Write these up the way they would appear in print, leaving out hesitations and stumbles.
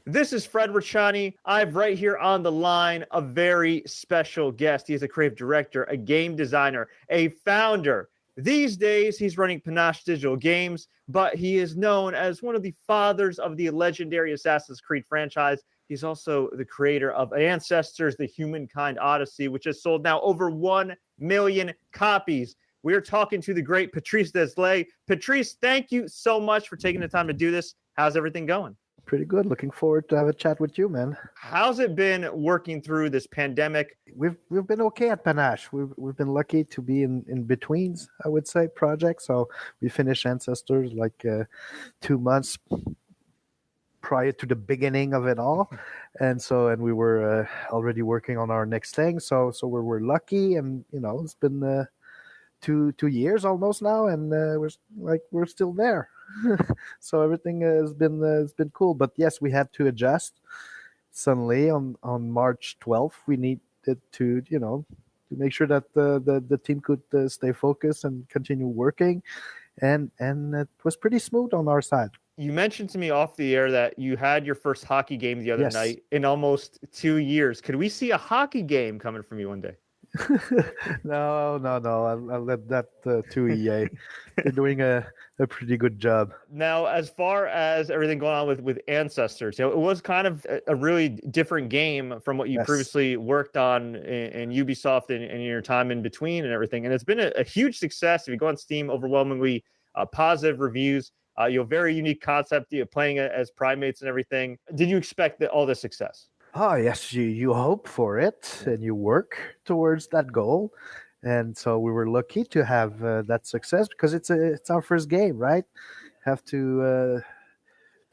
This is Fred Richani. I have right here on the line a very special guest. He is a creative director, a game designer, a founder. These days, he's running Panache Digital Games, but he is known as one of the fathers of the legendary Assassin's Creed franchise. He's also the creator of Ancestors, the Humankind Odyssey, which has sold now over 1 million copies. We are talking to the great Patrice Désilets. Patrice, thank you so much for taking the time to do this. How's everything going? Pretty good. Looking forward to have a chat with you, man. How's it been working through this pandemic? We've been okay at Panache. We've been lucky to be in betweens, I would say, projects. So we finished Ancestors like 2 months prior to the beginning of it all, and we were already working on our next thing. So we're lucky, and it's been 2 years almost now, and we're still there. So everything has been cool, but yes, we had to adjust suddenly on March 12th. We needed to make sure that the team could stay focused and continue working, and it was pretty smooth on our side. You mentioned to me off the air that you had your first hockey game the other night in almost 2 years. Could we see a hockey game coming from you one day? No. I'll let that to EA. They're doing a pretty good job. Now, as far as everything going on with Ancestors, it was kind of a really different game from what you previously worked on in Ubisoft and your time in between and everything. And it's been a huge success. If you go on Steam, overwhelmingly positive reviews. Very unique concept. Playing as primates and everything. Did you expect all this success? Oh, yes, you hope for it and you work towards that goal. And so we were lucky to have that success because it's our first game, right? Have to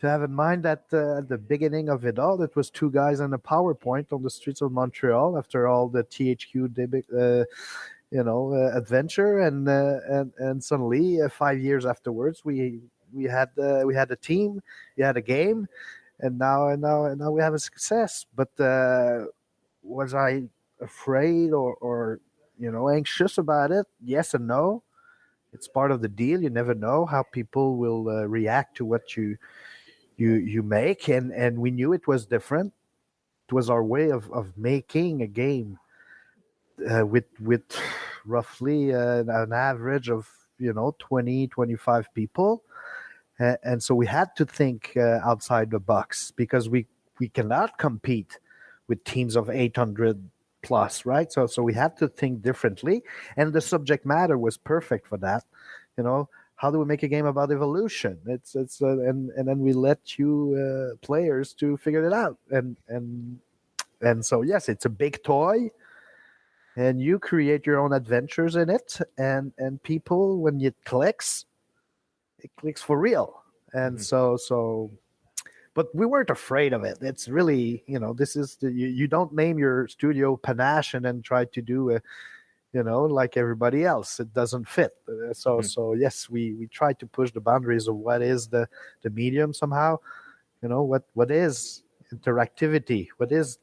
have in mind that at the beginning of it all, it was 2 guys and a PowerPoint on the streets of Montreal after all the THQ adventure, and suddenly 5 years afterwards, we had a team, we had a game. And now we have a success. But was I afraid or anxious about it? Yes and no. It's part of the deal. You never know how people will react to what you make, and we knew it was different. It was our way of making a game with roughly an average of 20-25 people. And so we had to think outside the box because we cannot compete with teams of 800 plus, right? So we had to think differently, and the subject matter was perfect for that. How do we make a game about evolution? It's and then we let you players to figure it out, and so yes, it's a big toy, and you create your own adventures in it, and people, when it clicks for real. And so but we weren't afraid of it. It's really, this is you don't name your studio Panache and then try to do like everybody else. It doesn't fit. So yes, we try to push the boundaries of what is the medium somehow. What is interactivity, what is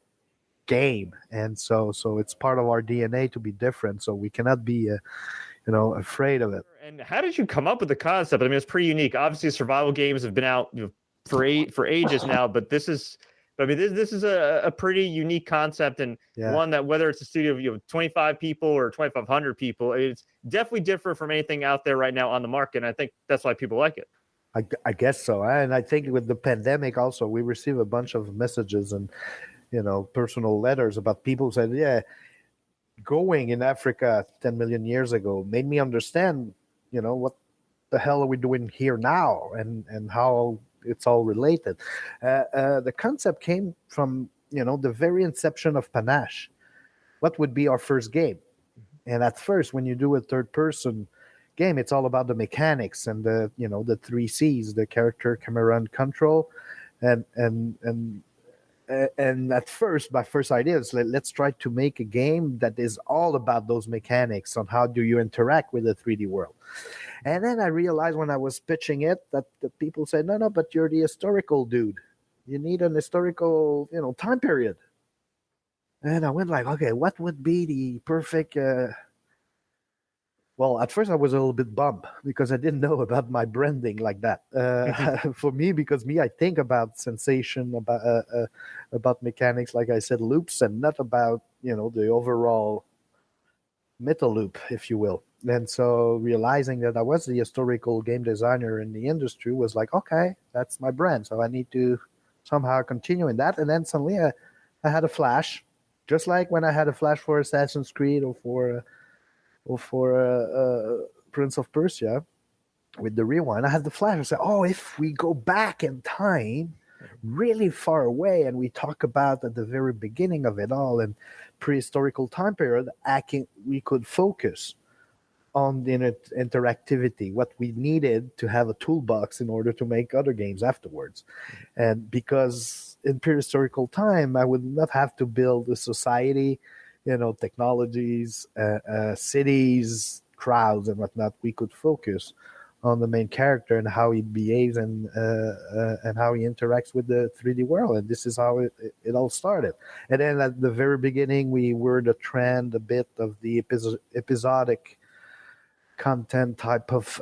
game, and so it's part of our DNA to be different. So we cannot be afraid of it. And how did you come up with the concept? I mean, it's pretty unique. Obviously, survival games have been out for ages now, but this is a pretty unique concept, and one that, whether it's a studio of 25 people or 2,500 people, it's definitely different from anything out there right now on the market. And I think that's why people like it. I guess so. And I think with the pandemic also, we receive a bunch of messages and personal letters about people who said, going in Africa 10 million years ago made me understand, what the hell are we doing here now, and how it's all related. The concept came from, the very inception of Panache. What would be our first game? And at first, when you do a third-person game, it's all about the mechanics and the 3 C's, the character, camera, and control, and at first, my first idea is let's try to make a game that is all about those mechanics on how do you interact with the 3D world. And then I realized when I was pitching it that the people said, no, but you're the historical dude. You need an historical, time period. And I went like, okay, what would be the perfect Well, at first I was a little bit bummed because I didn't know about my branding like that. For me, because I think about sensation, about mechanics, like I said, loops, and not about the overall metal loop, if you will. And so realizing that I was the historical game designer in the industry was like, okay, that's my brand. So I need to somehow continue in that. And then suddenly I had a flash, just like when I had a flash for Assassin's Creed or for Prince of Persia with the rewind. I had the flash. I said, oh, if we go back in time really far away and we talk about at the very beginning of it all and prehistorical time period, we could focus on the interactivity, what we needed to have a toolbox in order to make other games afterwards. And because in prehistorical time, I would not have to build a society, technologies, cities, crowds, and whatnot. We could focus on the main character and how he behaves and how he interacts with the 3D world. And this is how it all started. And then at the very beginning, we were the trend a bit of the episodic content type of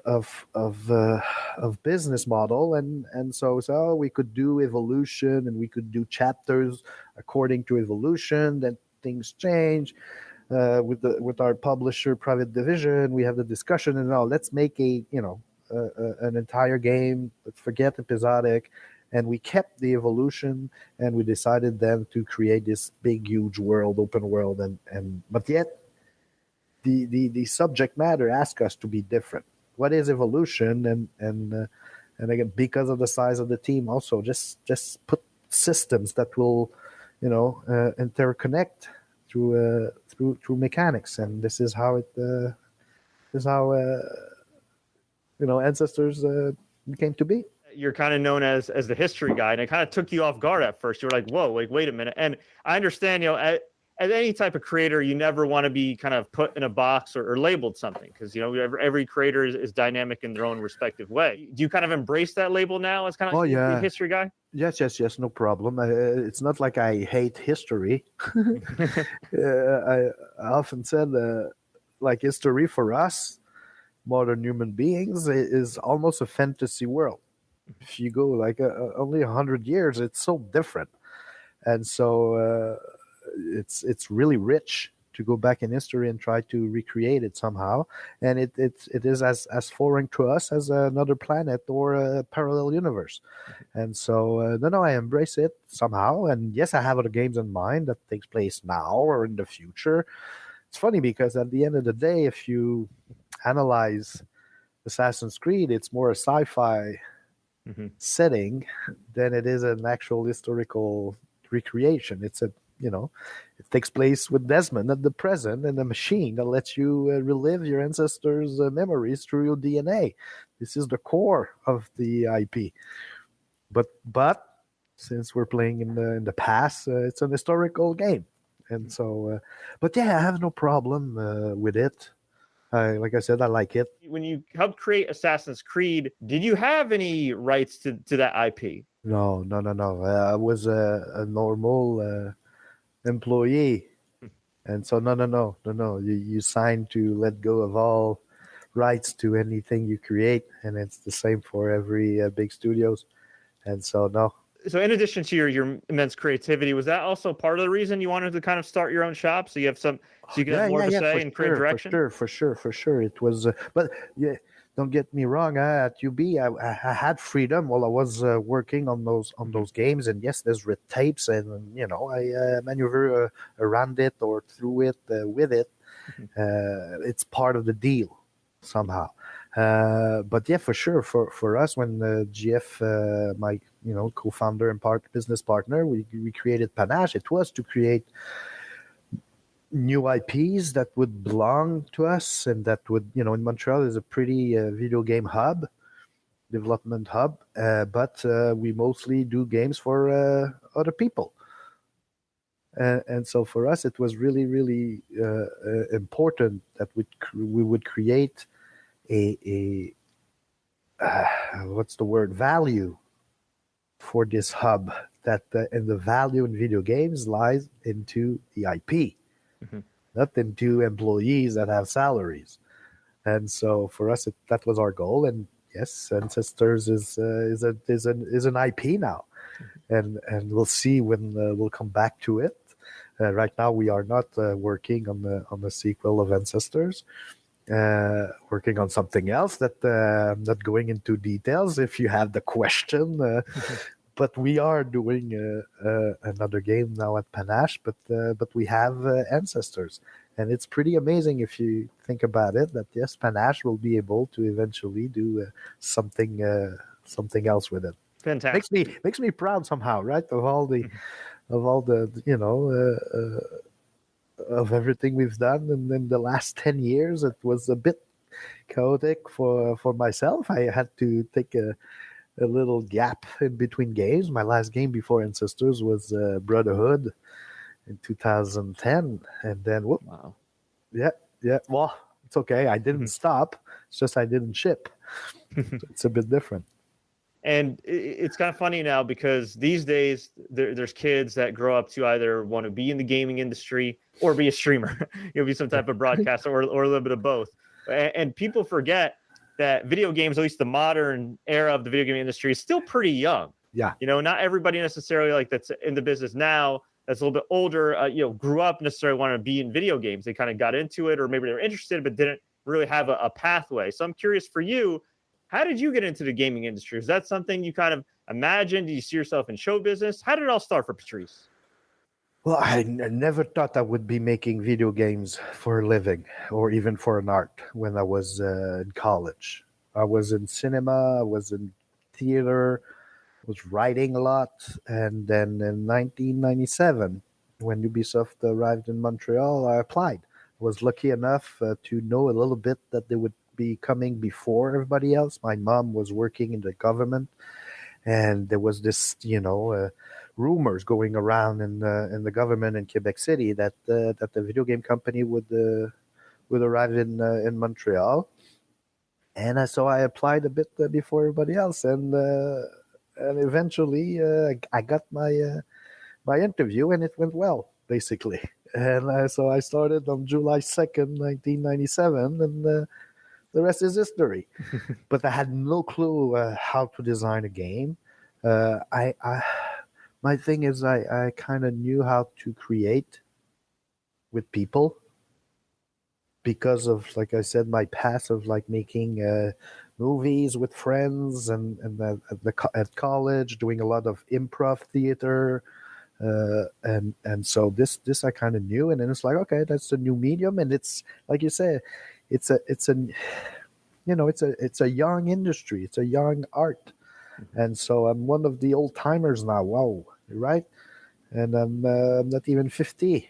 business model, and so we could do evolution and we could do chapters according to evolution. Then things change. With our publisher private division, we have the discussion and let's make an entire game. Let's forget episodic, and we kept the evolution, and we decided then to create this big huge world, open world, and but yet the subject matter asks us to be different. What is evolution? And again, because of the size of the team, also just put systems that will interconnect through mechanics. And this is how ancestors came to be. You're kind of known as the history guy, and it kind of took you off guard at first. You were like, whoa, wait a minute. And I understand, as any type of creator, you never want to be kind of put in a box or labeled something, because every creator is dynamic in their own respective way. Do you kind of embrace that label now as kind of the history guy? Yes, no problem. It's not like I hate history. I often said like history for us modern human beings is almost a fantasy world. If you go like only 100 years, it's so different, and so it's really rich to go back in history and try to recreate it somehow. And it is as foreign to us as another planet or a parallel universe. And so no, I embrace it somehow. And yes, I have other games in mind that takes place now or in the future. It's funny because at the end of the day, if you analyze Assassin's Creed, it's more a sci-fi setting than it is an actual historical recreation. It's it takes place with Desmond at the present, and a machine that lets you relive your ancestors' memories through your DNA. This is the core of the IP. But since we're playing in the past, it's an historical game, and so. But yeah, I have no problem with it. Like I said, I like it. When you helped create Assassin's Creed, did you have any rights to that IP? No. I was a normal employee, and so no. You sign to let go of all rights to anything you create, and it's the same for every big studios. And so no. So in addition to your immense creativity, was that also part of the reason you wanted to kind of start your own shop, so you have have more of a say and creative direction? For sure. It was, but yeah, don't get me wrong. At UB, I had freedom while I was working on those games, and yes, there's red tapes, and I maneuver around it or through it with it. It's part of the deal somehow. But yeah, for sure, for us, when GF, my co-founder and business partner, we created Panache. It was to create new IPs that would belong to us, and that would, in Montreal is a pretty video game development hub, but we mostly do games for other people. And so for us, it was really, really important that we would create a what's the word, value for this hub, that and the value in video games lies into the IP, not into employees that have salaries. And so for us, that was our goal. And yes, Ancestors is an IP now, and we'll see when we'll come back to it. Right now, we are not working on the sequel of Ancestors. Working on something else that I'm not going into details if you have the question. But we are doing another game now at Panache, but we have Ancestors. And it's pretty amazing if you think about it, that yes, Panache will be able to eventually do something else with it. Fantastic. Makes me proud somehow, right? Of all the of everything we've done, and in the last 10 years, it was a bit chaotic for myself. I had to take a little gap in between games. My last game before Ancestors was Brotherhood in 2010, and then whoop, Wow. yeah. Well, it's okay. I didn't stop. It's just I didn't ship. So it's a bit different. And it's kind of funny now because these days there's kids that grow up to either want to be in the gaming industry or be a streamer. You'll be some type of broadcaster or a little bit of both. And people forget that video games, at least the modern era of the video game industry, is still pretty young. Yeah. Not everybody necessarily like that's in the business now that's a little bit older, grew up necessarily wanting to be in video games. They kind of got into it, or maybe they were interested, but didn't really have a pathway. So I'm curious for you, how did you get into the gaming industry? Is that something you kind of imagined? Did you see yourself in show business? How did it all start for Patrice? Well, I never thought I would be making video games for a living or even for an art when I was in college. I was in cinema, I was in theater, I was writing a lot. And then in 1997, when Ubisoft arrived in Montreal, I applied. I was lucky enough to know a little bit that they would be coming before everybody else. My mom was working in the government, and there was this, rumors going around in the government in Quebec City that the video game company would arrive in Montreal, and so I applied a bit before everybody else, and eventually I got my interview, and it went well, basically. And so I started on July 2nd, 1997, and the rest is history. But I had no clue how to design a game. My thing is I kind of knew how to create with people because of, like I said, my past of like making movies with friends and at college, doing a lot of improv theater. And so this I kind of knew, and then it's like, okay, that's the new medium, and it's like you say, it's a young industry, it's a young art, and so I'm one of the old timers now. Wow, right? And I'm not even 50,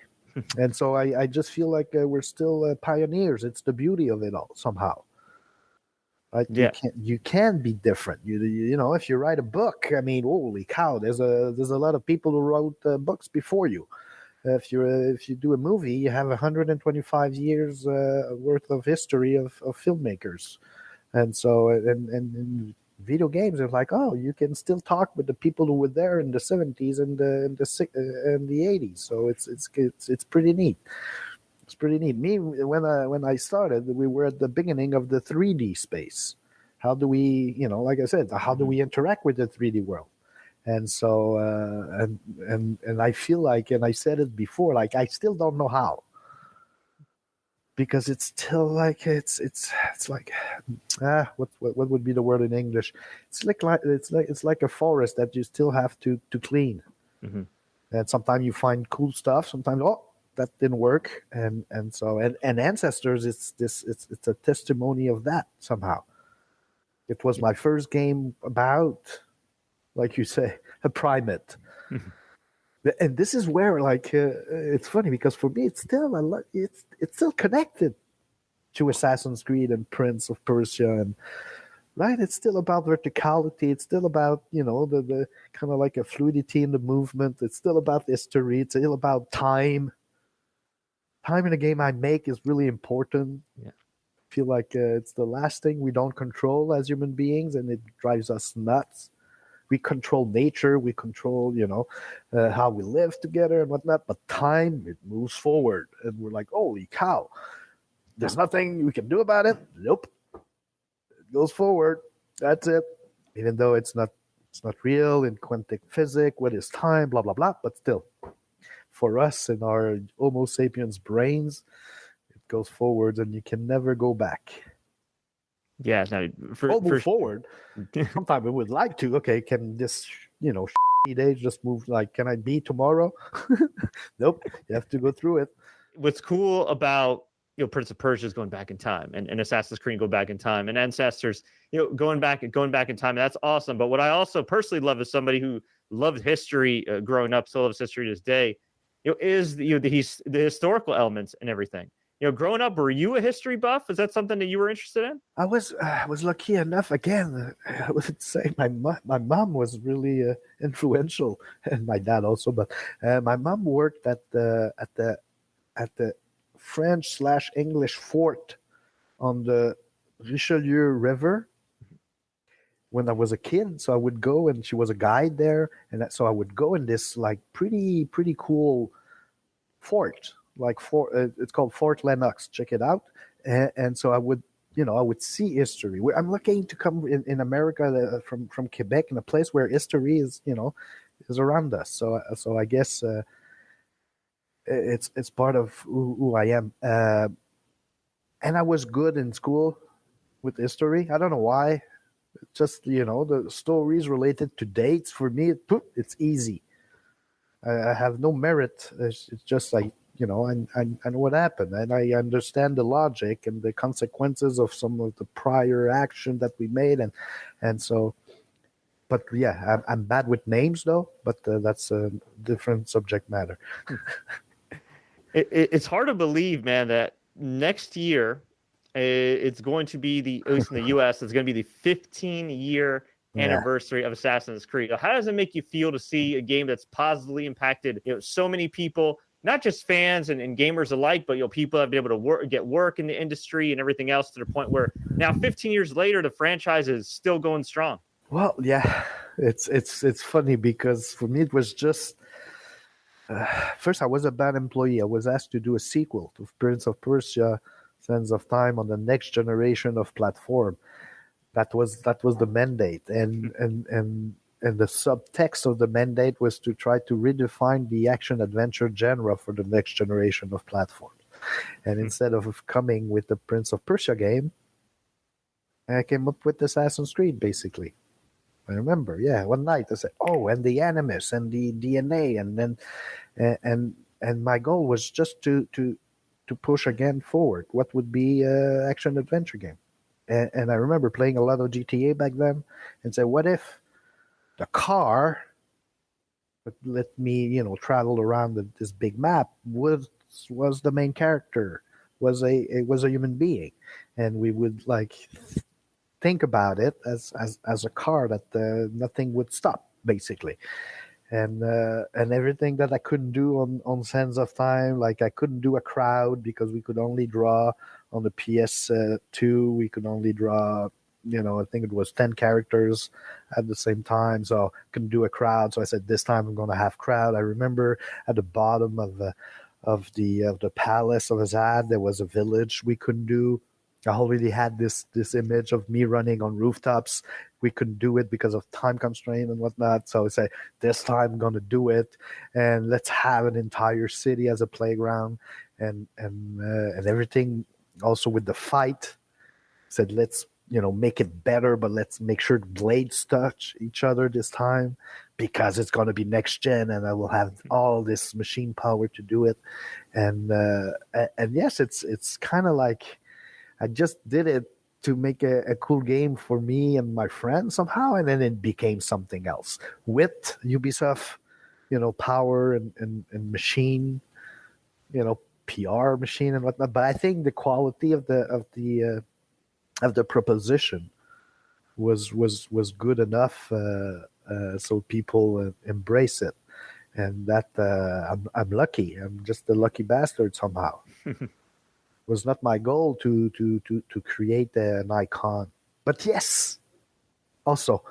and so I just feel like we're still pioneers. It's the beauty of it all somehow. Right? Yeah. You can be different. You know, if you write a book, I mean, holy cow, there's a lot of people who wrote books before you. If you do a movie, you have 125 years worth of history of filmmakers, and so and video games are like, oh, you can still talk with the people who were there in the 70s and the 80s. So it's pretty neat. It's pretty neat. Me, when I started, we were at the beginning of the 3D space. How do we, like I said, how do we interact with the 3D world? And so, and I feel like, and I said it before, like I still don't know how, because it's still like it's like, what would be the word in English? It's like a forest that you still have to clean. Mm-hmm. And sometimes you find cool stuff. Sometimes, oh, that didn't work, and so Ancestors, it's a testimony of that somehow. It was my first game about, like you say, a primate. And this is where, like, it's funny because for me, it's still connected to Assassin's Creed and Prince of Persia, and right, it's still about verticality. It's still about the kind of like a fluidity in the movement. It's still about history. It's still about time. Time in a game I make is really important. Yeah. I feel like it's the last thing we don't control as human beings, and it drives us nuts. We control nature, we control, how we live together and whatnot. But time, it moves forward, and we're like, holy cow! There's nothing we can do about it. Nope. It goes forward. That's it. Even though it's not real in quantum physics, what is time, blah blah blah, but still, for us in our Homo sapiens brains, it goes forward and you can never go back. Yeah, no, move forward. Sometimes we would like to. Okay, can this day just move? Like, can I be tomorrow? Nope. You have to go through it. What's cool about Prince of Persia is going back in time, and Assassin's Creed go back in time, and Ancestors, going back in time. And that's awesome. But what I also personally love as somebody who loved history growing up, still loves history to this day, is the historical elements and everything. Growing up, were you a history buff? Is that something that you were interested in? I was lucky enough. Again, I would say my mom was really influential, and my dad also. But my mom worked at the French/English fort on the Richelieu River when I was a kid. So I would go, and she was a guide there, and so I would go in this like pretty cool fort. It's called Fort Lennox. Check it out. And so I would see history. I'm lucky to come in America from Quebec, in a place where history is around us. So I guess it's part of who I am. And I was good in school with history. I don't know why. Just the stories related to dates, for me, it's easy. I have no merit. It's just like, I know what happened, and I understand the logic and the consequences of some of the prior action that we made, and so. But yeah, I'm bad with names though. But that's a different subject matter. It's hard to believe, man, that next year it's going to be at least in the U.S. it's going to be the 15-year anniversary of Assassin's Creed. How does it make you feel to see a game that's positively impacted so many people? Not just fans and gamers alike, but people have been able to get work in the industry and everything else, to the point where now 15 years later, the franchise is still going strong. Well, yeah, it's funny because for me it was just first I was a bad employee. I was asked to do a sequel to Prince of Persia: Sands of Time on the next generation of platform. That was the mandate, and the subtext of the mandate was to try to redefine the action-adventure genre for the next generation of platforms. And instead of coming with the Prince of Persia game, I came up with Assassin's Creed, basically. I remember, one night I said, and the Animus and the DNA, and then and my goal was just to push again forward. What would be an action-adventure game? And I remember playing a lot of GTA back then, and say, what if the car that let me, travel around this big map was the main character, was a human being, and we would think about it as a car that nothing would stop, basically, and everything that I couldn't do on Sands of Time, like I couldn't do a crowd because we could only draw on the PS2, we could only draw. I think it was 10 characters at the same time, so I couldn't do a crowd. So I said, this time I'm going to have crowd. I remember at the bottom of the palace of Azad, there was a village we couldn't do. I already had this image of me running on rooftops. We couldn't do it because of time constraint and whatnot. So I say, this time I'm going to do it, and let's have an entire city as a playground, and everything. Also with the fight, said let's make it better, but let's make sure the blades touch each other this time, because it's going to be next gen and I will have all this machine power to do it. And yes, it's kind of like I just did it to make a cool game for me and my friends somehow, and then it became something else with Ubisoft, power and machine, PR machine and whatnot. But I think the quality of the proposition was good enough, so people embrace it, and that I'm lucky. I'm just a lucky bastard somehow. It was not my goal to create an icon, but yes, also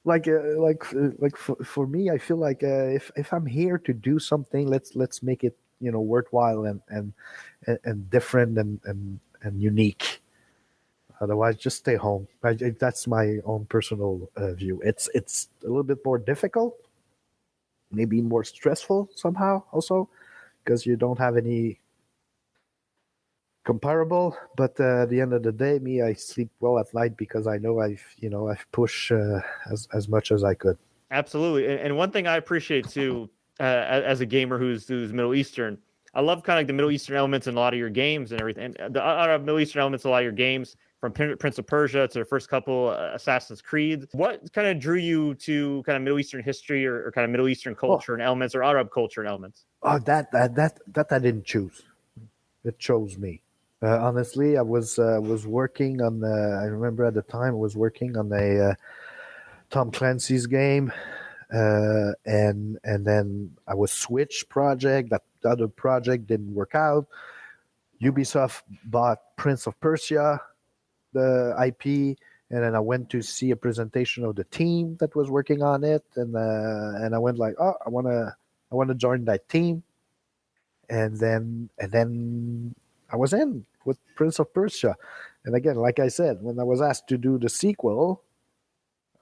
for me, I feel like if I'm here to do something, let's make it worthwhile and different and unique. Otherwise, just stay home. That's my own personal view. It's a little bit more difficult, maybe more stressful somehow also, because you don't have any comparable. But at the end of the day, I sleep well at night because I know I've pushed as much as I could. Absolutely. And one thing I appreciate too, as a gamer who's Middle Eastern, I love kind of like the Middle Eastern elements in a lot of your games and everything. And the Middle Eastern elements in a lot of your games, from Prince of Persia to the first couple Assassin's Creed. What kind of drew you to kind of Middle Eastern history or kind of Middle Eastern culture and elements, or Arab culture and elements? Oh, that I didn't choose. It chose me. Honestly, I was working on. I remember at the time I was working on a Tom Clancy's game, and then I was switched project. That other project didn't work out. Ubisoft bought Prince of Persia, the IP, and then I went to see a presentation of the team that was working on it, and I went like, oh, I wanna join that team, and then I was in with Prince of Persia, and again, like I said, when I was asked to do the sequel,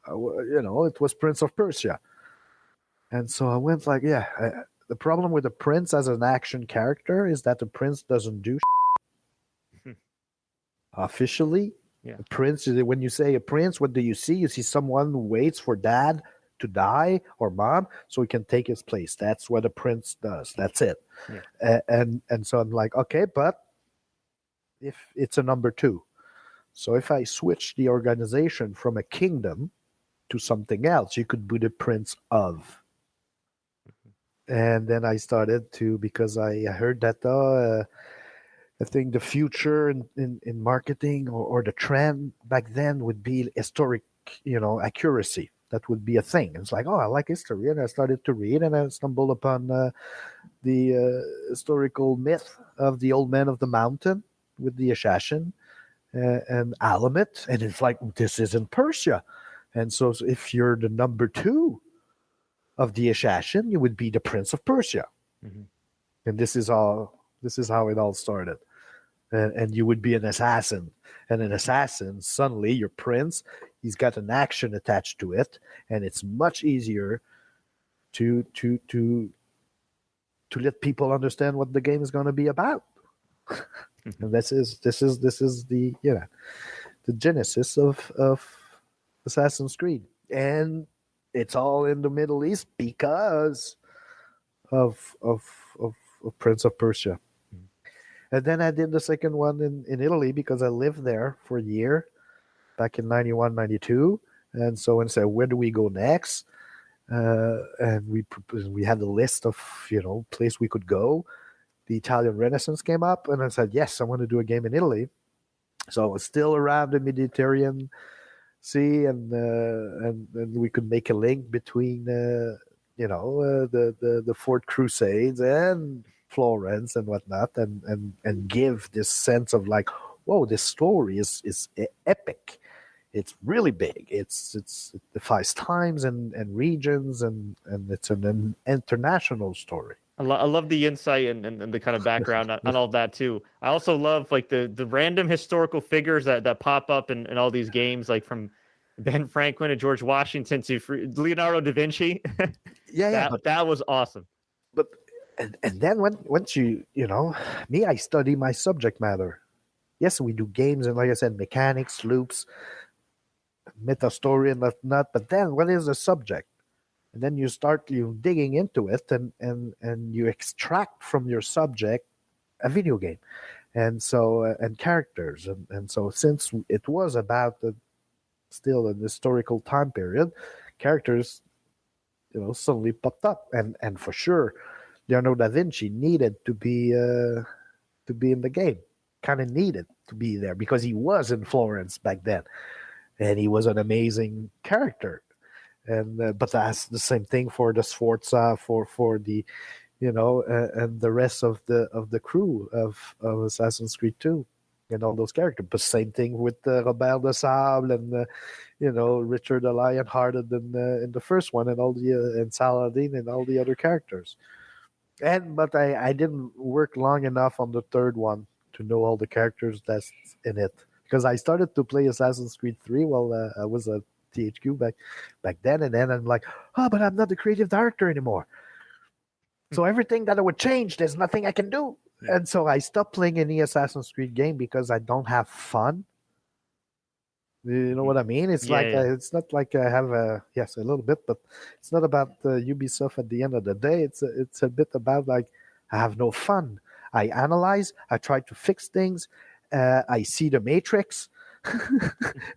it was Prince of Persia, and so I went like, yeah. The problem with the prince as an action character is that the prince doesn't do officially. Yeah. A prince, when you say a prince, what do you see? You see someone who waits for dad to die or mom so he can take his place. That's what a prince does. That's it. Yeah. And so I'm like, okay, but if it's a number two. So if I switch the organization from a kingdom to something else, you could be the prince of. And then I started to, because I heard that I think the future in marketing or the trend back then would be historic, accuracy. That would be a thing. It's like, oh, I like history. And I started to read, and I stumbled upon the historical myth of the old man of the mountain with the assassin and Alamut. And it's like, this isn't Persia. And so if you're the number two of the assassin, you would be the Prince of Persia. Mm-hmm. And this is how it all started. And you would be an assassin. And an assassin, suddenly your prince, he's got an action attached to it, and it's much easier to let people understand what the game is going to be about. And this is the the genesis of Assassin's Creed. And it's all in the Middle East because of Prince of Persia. And then I did the second one in Italy because I lived there for a year back in 91, 92. And so I said, where do we go next? And we had a list of, place we could go. The Italian Renaissance came up, and I said, yes, I want to do a game in Italy. So I was still around the Mediterranean Sea, and we could make a link between, the Fourth Crusades and Florence and whatnot, and give this sense of like, whoa, this story is epic. It's really big. It defies times and regions, and it's an international story. I love the insight and the kind of background on all that too. I also love like the random historical figures that pop up in all these games, like from Ben Franklin to George Washington to Leonardo da Vinci. That was awesome. But and then once me, I study my subject matter. Yes, we do games and, like I said, mechanics, loops, meta story and whatnot. But then what is the subject? And then you start digging into it, and you extract from your subject a video game, and so and characters, and so since it was about still an historical time period, characters, suddenly popped up, and for sure, Leonardo da Vinci needed to be in the game, kind of needed to be there because he was in Florence back then, and he was an amazing character. And but that's the same thing for the Sforza, for the, and the rest of the crew of Assassin's Creed 2, and all those characters. But same thing with Robert de Sable and Richard the Lionhearted in the first one, and all the and Saladin and all the other characters. But I didn't work long enough on the third one to know all the characters that's in it, because I started to play Assassin's Creed 3 while I was at THQ back then, and then I'm like, oh, but I'm not the creative director anymore. So everything that I would change, there's nothing I can do. And so I stopped playing any Assassin's Creed game because I don't have fun. You know what I mean? It's Yeah, like yeah. it's not like I have a little bit, but it's not about Ubisoft at the end of the day. It's a bit about like I have no fun. I analyze, I try to fix things, I see the matrix,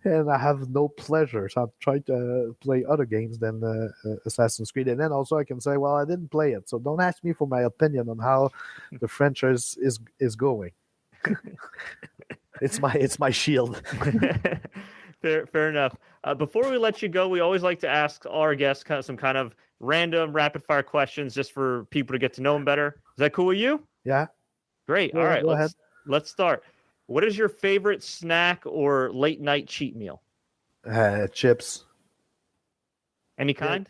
and I have no pleasure. So I'm trying to play other games than Assassin's Creed, and then also I can say, well, I didn't play it, so don't ask me for my opinion on how the franchise is going. It's my shield. Fair enough. Before we let you go, we always like to ask our guests some kind of random rapid fire questions just for people to get to know them better. Is that cool with you? Yeah, Great. All right, go ahead. let's start. What is your favorite snack or late night cheat meal? Chips. Any kind?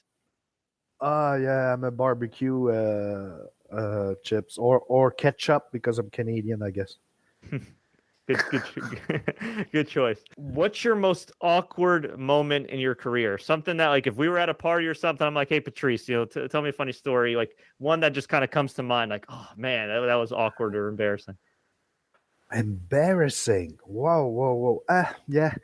Yeah, I'm a barbecue chips or ketchup because I'm Canadian, I guess. Good choice. What's your most awkward moment in your career? Something that, like, if we were at a party or something, I'm like, hey, Patrice, tell me a funny story, like one that just kind of comes to mind, like, oh man, that was awkward or embarrassing. Embarrassing. Whoa. Yeah.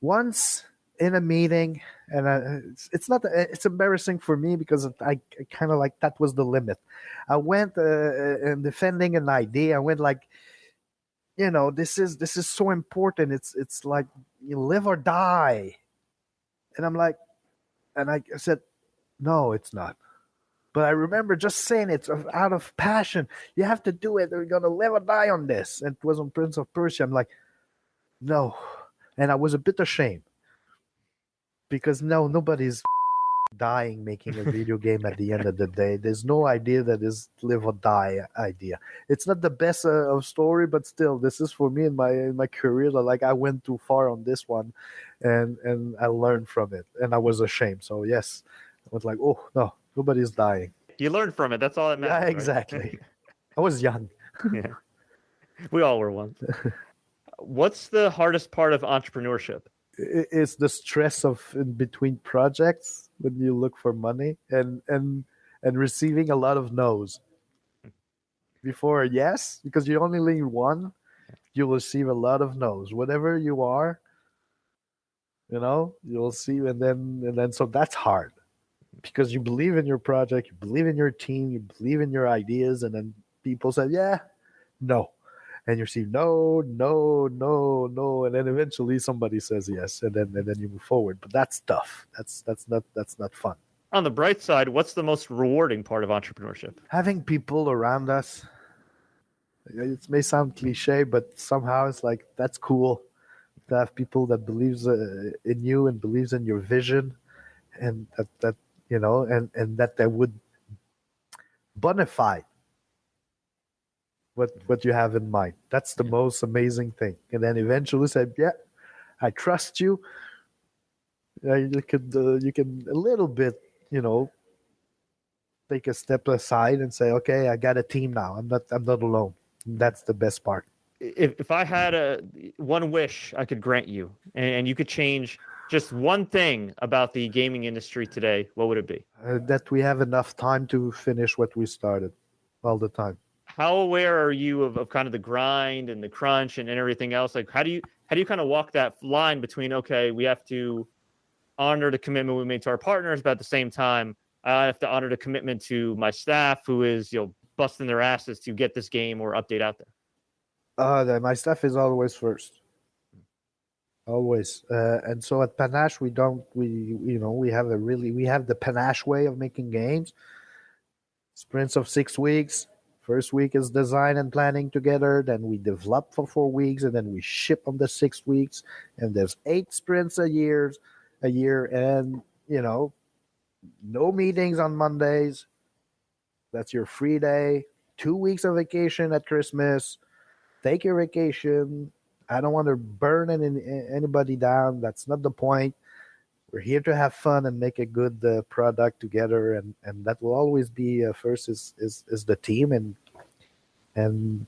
Once in a meeting, and it's not. It's embarrassing for me because I kind of like that was the limit. I went in defending an idea. I went like, this is so important. It's like you live or die, and I'm like, and I said, no, it's not. But I remember just saying it out of passion. You have to do it. Or you're gonna live or die on this. And it was on Prince of Persia. I'm like, no, and I was a bit ashamed because no, nobody's dying making a video game at the end of the day. There's no idea that is live or die idea. It's not the best of story, but still, this is for me in my career. Like I went too far on this one, and I learned from it, and I was ashamed. So yes, I was like, oh no, nobody's dying. You learned from it. That's all that matters. Yeah, exactly. Right? I was young. Yeah, we all were once. What's the hardest part of entrepreneurship? It's the stress of in between projects when you look for money and receiving a lot of no's before a yes, because you only need one. You'll receive a lot of no's whatever you are, you'll see. And then so that's hard because you believe in your project, you believe in your team, you believe in your ideas, and then people say yeah, no, and you see no, no, no, no, and then eventually somebody says yes, and then you move forward. But that's tough. That's not fun. On the bright side, what's the most rewarding part of entrepreneurship? Having people around us. It may sound cliche, but somehow it's like that's cool to have people that believes in you and believes in your vision, and that and that they would bonify what you have in mind. That's the most amazing thing. And then eventually say, yeah, I trust you. You can a little bit, take a step aside and say, okay, I got a team now. I'm not alone. That's the best part. If I had one wish I could grant you, and you could change just one thing about the gaming industry today, what would it be? That we have enough time to finish what we started all the time. How aware are you of kind of the grind and the crunch and everything else? Like, how do you kind of walk that line between, okay, we have to honor the commitment we made to our partners, but at the same time, I have to honor the commitment to my staff who is, busting their asses to get this game or update out there? My staff is always first. Always. And so at Panache, we have the Panache way of making games. Sprints of 6 weeks. First week is design and planning together. Then we develop for 4 weeks, and then we ship on the 6 weeks. And there's 8 sprints a year, and no meetings on Mondays. That's your free day. 2 weeks of vacation at Christmas. Take your vacation. I don't want to burn anybody down. That's not the point. We're here to have fun and make a good product together, and that will always be first is the team, and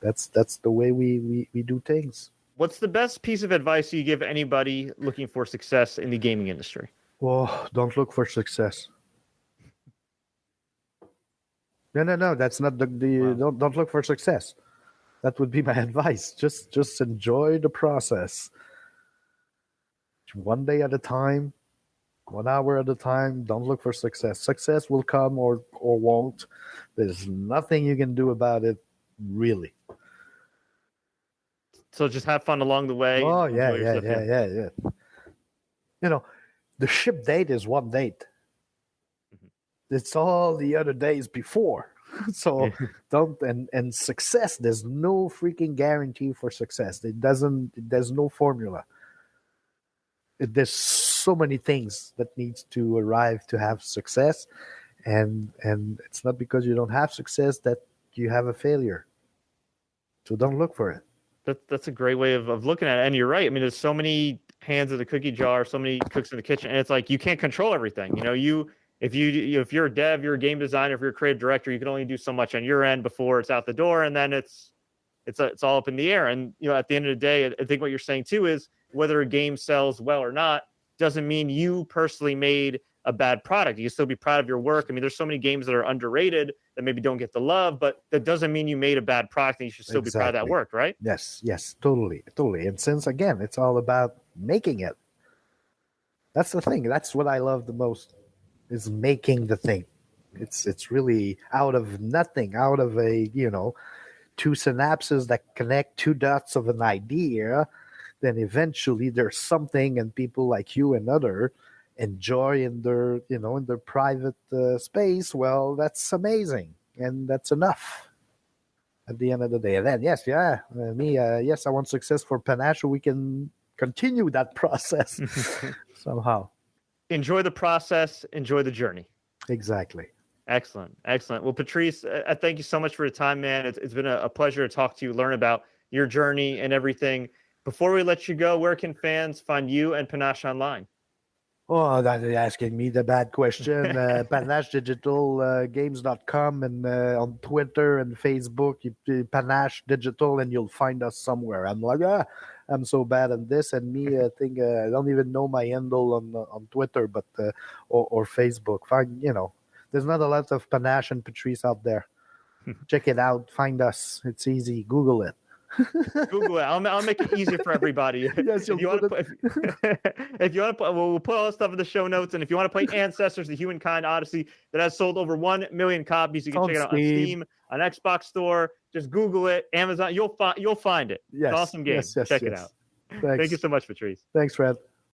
that's the way we do things. What's the best piece of advice you give anybody looking for success in the gaming industry? Well, don't look for success. No. That's not the Wow. don't look for success. That would be my advice. Just enjoy the process. One day at a time, 1 hour at a time. Don't look for success. Success will come or won't. There's nothing you can do about it, really. So just have fun along the way. Oh and yeah, enjoy yourself. yeah. You know, the ship date is one date. It's all the other days before. So don't and success. There's no freaking guarantee for success. There's no formula. There's so many things that needs to arrive to have success, and it's not because you don't have success that you have a failure. So don't look for it. That's a great way of looking at it. And you're right. I mean, there's so many hands in the cookie jar, so many cooks in the kitchen, and it's like you can't control everything. If you're a dev, you're a game designer, if you're a creative director, you can only do so much on your end before it's out the door, and then it's all up in the air. And at the end of the day, I think what you're saying too is whether a game sells well or not doesn't mean you personally made a bad product. You can still be proud of your work. I mean, there's so many games that are underrated that maybe don't get the love, but that doesn't mean you made a bad product and you should still be proud of that work, right? Yes, totally. And since again, it's all about making it. That's the thing. That's what I love the most is making the thing. It's really out of nothing, out of a, two synapses that connect two dots of an idea, then eventually there's something and people like you and other enjoy in their private space. Well, that's amazing, and that's enough at the end of the day. And then yes, I want success for Panache so we can continue that process somehow. Enjoy the process, enjoy the journey. Exactly. Excellent. Well, Patrice, I thank you so much for your time, man. It's been a pleasure to talk to you, learn about your journey and everything. Before we let you go, where can fans find you and Panache online? Oh, that is asking me the bad question. Panache Digital Games.com and on Twitter and Facebook, Panache Digital, and you'll find us somewhere. I'm like, I'm so bad at this. And me, I think I don't even know my handle on Twitter, but or Facebook. There's not a lot of Panache and Patrice out there. Check it out. Find us. It's easy. Google it. Google it. I'll make it easier for everybody. Yes, if you want to put, we'll put all the stuff in the show notes. And if you want to play Ancestors, the Humankind Odyssey that has sold over 1 million copies, you can check it out on Steam, on Xbox Store. Just Google it, Amazon. You'll find it. Yes, it's an awesome game. Yes, check it out. Thanks. Thank you so much, Patrice. Thanks, Fred.